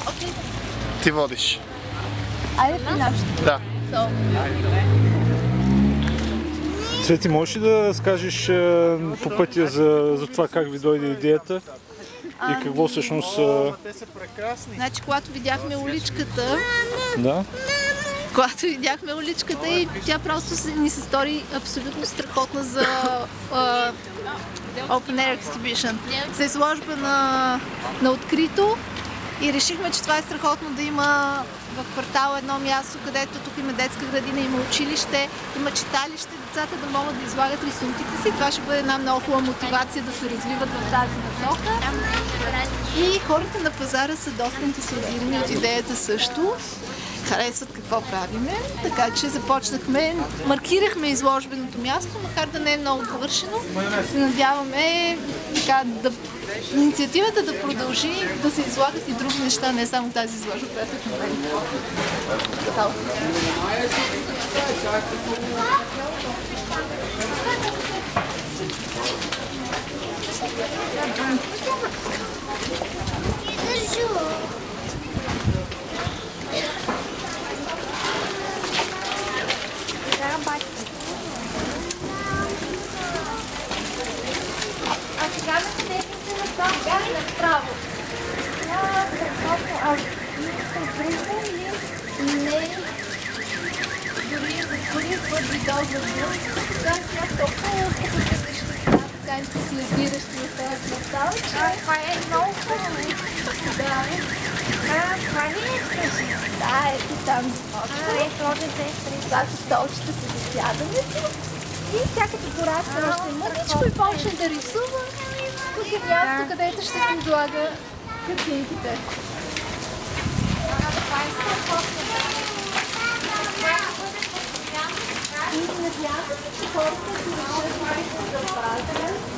окей. Ти водиш. Айде при нашите. Да. Цвети, можеш ли да скажеш по пътя за това как ви дойде идеята и какво всъщност... Те са прекрасни. Значи, когато видяхме уличката, Да? И тя просто ни се стори абсолютно страхотна за Open Air Exhibition, за изложба на открито и решихме, че това е страхотно да има в квартала едно място, където тук има детска градина, има училище, има читалище, децата да могат да излагат рисунките си. Това ще бъде една много хубава мотивация да се развиват в тази насока. И хората на пазара са доста ентусиазирани от идеята също. Харесват какво правиме, така че започнахме, маркирахме изложбеното място, макар да не е много довършено. Се надяваме така, инициативата да продължи, да се излагат и други неща, не само тази изложба, която е в момента. Направо. Дори твърди доза така ентусиазиращи от тази квартал. Това е много хубаво. Това ли е къщи? Да, ето там започва. Това са столчета за засядането. И тя като порасна още мъничко и почне да рисува. Тук е място, където ще се излага картинките. И надявам се, че хората ще решат да пазят.